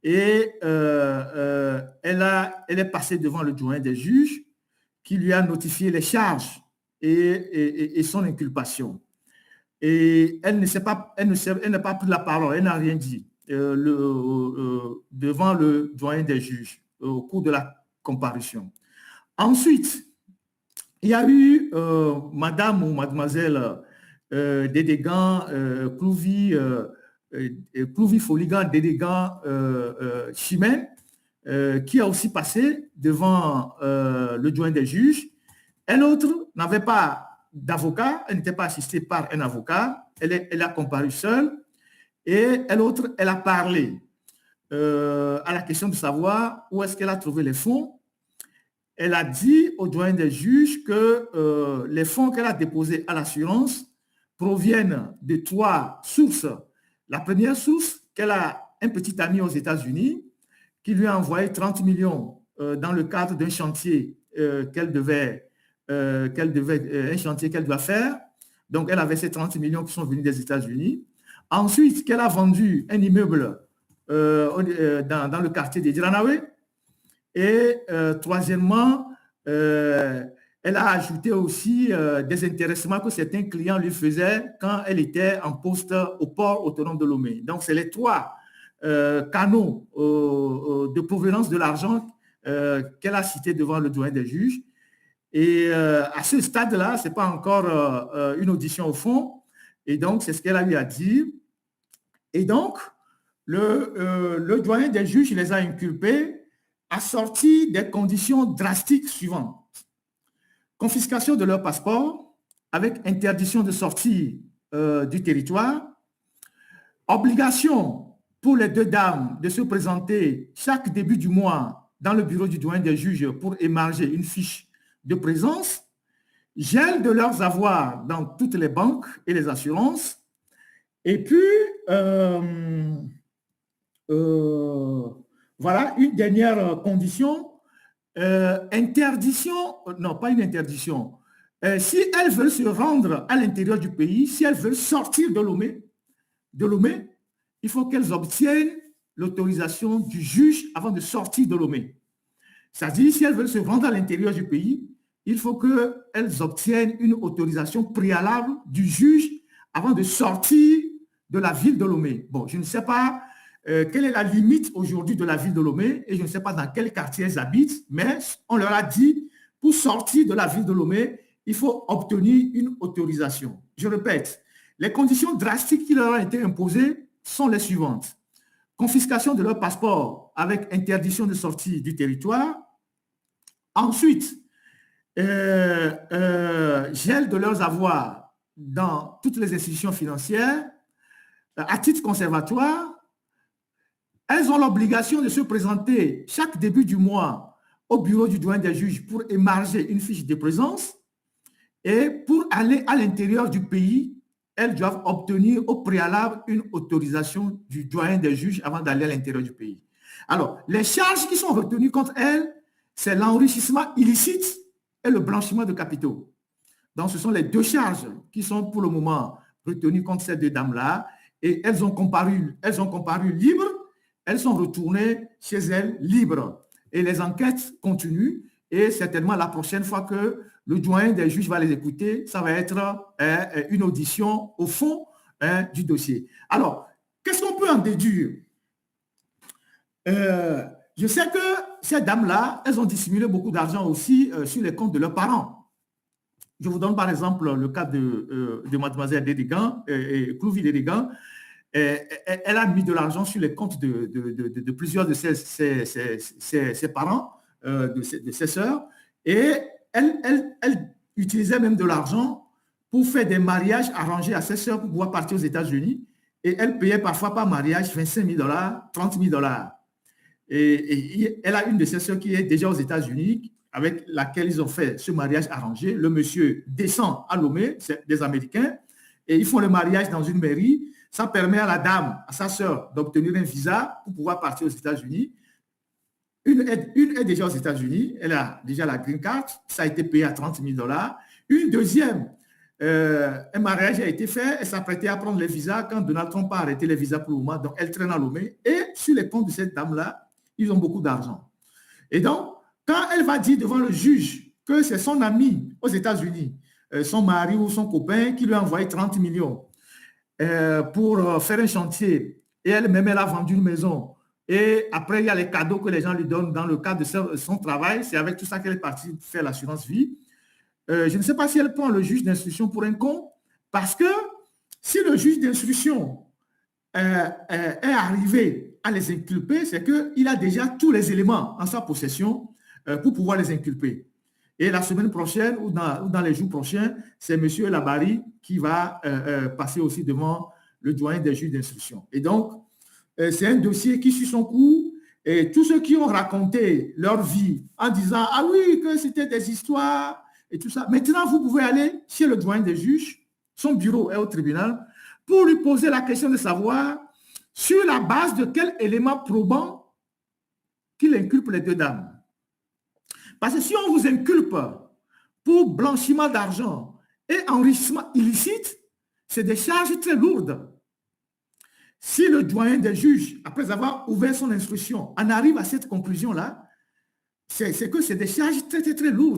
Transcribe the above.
Et elle est passée devant le doyen des juges qui lui a notifié les charges et son inculpation. Et elle n'a pas pris la parole, elle n'a rien dit devant le doyen des juges au cours de la comparution. Ensuite, il y a eu madame ou mademoiselle Dédégan Clouvy Foligan Dédégan Chimène qui a aussi passé devant le doyen des juges. Elle autre n'avait pas d'avocat, elle n'était pas assistée par un avocat, elle a comparu seule et elle autre, elle a parlé à la question de savoir où est-ce qu'elle a trouvé les fonds. Elle a dit au doyen des juges que les fonds qu'elle a déposés à l'assurance proviennent de 3 sources. La première source, qu'elle a un petit ami aux États-Unis qui lui a envoyé 30 millions dans le cadre d'un chantier un chantier qu'elle doit faire. Donc, elle avait ces 30 millions qui sont venus des États-Unis. Ensuite, qu'elle a vendu un immeuble dans le quartier de Diranawe. Et troisièmement, elle a ajouté aussi des intéressements que certains clients lui faisaient quand elle était en poste au port autonome de Lomé. Donc, c'est les 3 canaux de provenance de l'argent qu'elle a cités devant le doyen des juges. Et à ce stade-là, ce n'est pas encore une audition au fond. Et donc, c'est ce qu'elle a eu à dire. Et donc, le doyen des juges les a inculpés assorti des conditions drastiques suivantes. Confiscation de leur passeport avec interdiction de sortie du territoire, obligation pour les 2 dames de se présenter chaque début du mois dans le bureau du doyen des juges pour émarger une fiche de présence, gel de leurs avoirs dans toutes les banques et les assurances, et puis voilà, une dernière condition, interdiction, non pas une interdiction, si elles veulent se rendre à l'intérieur du pays, si elles veulent sortir de Lomé, il faut qu'elles obtiennent l'autorisation du juge avant de sortir de Lomé. C'est-à-dire, si elles veulent se rendre à l'intérieur du pays, il faut qu'elles obtiennent une autorisation préalable du juge avant de sortir de la ville de Lomé. Bon, je ne sais pas quelle est la limite aujourd'hui de la ville de Lomé et je ne sais pas dans quel quartier elles habitent, mais on leur a dit, pour sortir de la ville de Lomé, il faut obtenir une autorisation. Je répète, les conditions drastiques qui leur ont été imposées sont les suivantes. Confiscation de leur passeport avec interdiction de sortie du territoire. Ensuite, gel de leurs avoirs dans toutes les institutions financières à titre conservatoire. Elles ont l'obligation de se présenter chaque début du mois au bureau du doyen des juges pour émarger une fiche de présence. Et pour aller à l'intérieur du pays, elles doivent obtenir au préalable une autorisation du doyen des juges avant d'aller à l'intérieur du pays. Alors, les charges qui sont retenues contre elles, c'est l'enrichissement illicite et le blanchiment de capitaux. Donc, ce sont les 2 charges qui sont pour le moment retenues contre ces 2 dames-là. Et elles ont comparu libres. Elles sont retournées chez elles libres. Et les enquêtes continuent. Et certainement, la prochaine fois que le doyen des juges va les écouter, ça va être une audition au fond du dossier. Alors, qu'est-ce qu'on peut en déduire? Je sais que ces dames-là, elles ont dissimulé beaucoup d'argent aussi sur les comptes de leurs parents. Je vous donne par exemple le cas de mademoiselle Dédégan, Clouvy Dédégan. Elle a mis de l'argent sur les comptes de plusieurs de ses parents, de ses sœurs, et elle utilisait même de l'argent pour faire des mariages arrangés à ses sœurs pour pouvoir partir aux États-Unis, et elle payait parfois par mariage 25 000 $, 30 000 $. Et elle a une de ses sœurs qui est déjà aux États-Unis, avec laquelle ils ont fait ce mariage arrangé. Le monsieur descend à Lomé, c'est des Américains, et ils font le mariage dans une mairie. Ça permet à la dame, à sa sœur, d'obtenir un visa pour pouvoir partir aux États-Unis. Une est déjà aux États-Unis, elle a déjà la green card, ça a été payé à 30 000 $. Une deuxième un mariage a été fait, elle s'apprêtait à prendre les visas quand Donald Trump a arrêté les visas pour le moment, donc elle traîne à Lomé. Et sur les comptes de cette dame-là, ils ont beaucoup d'argent. Et donc, quand elle va dire devant le juge que c'est son ami aux États-Unis, son mari ou son copain qui lui a envoyé 30 millions pour faire un chantier, et elle-même, elle a vendu une maison, et après, il y a les cadeaux que les gens lui donnent dans le cadre de son travail, c'est avec tout ça qu'elle est partie faire l'assurance vie. Je ne sais pas si elle prend le juge d'instruction pour un con, parce que si le juge d'instruction est arrivé à les inculper, c'est qu'il a déjà tous les éléments en sa possession pour pouvoir les inculper. Et la semaine prochaine ou dans les jours prochains, c'est M. Labari qui va passer aussi devant le doyen des juges d'instruction. Et donc, c'est un dossier qui suit son cours. Et tous ceux qui ont raconté leur vie en disant « Ah oui, que c'était des histoires » et tout ça. Maintenant, vous pouvez aller chez le doyen des juges, son bureau est au tribunal, pour lui poser la question de savoir sur la base de quel élément probant qu'il inculpe les deux dames. Parce que si on vous inculpe pour blanchiment d'argent et enrichissement illicite, c'est des charges très lourdes. Si le doyen des juges, après avoir ouvert son instruction, en arrive à cette conclusion-là, c'est que c'est des charges très, très, très lourdes.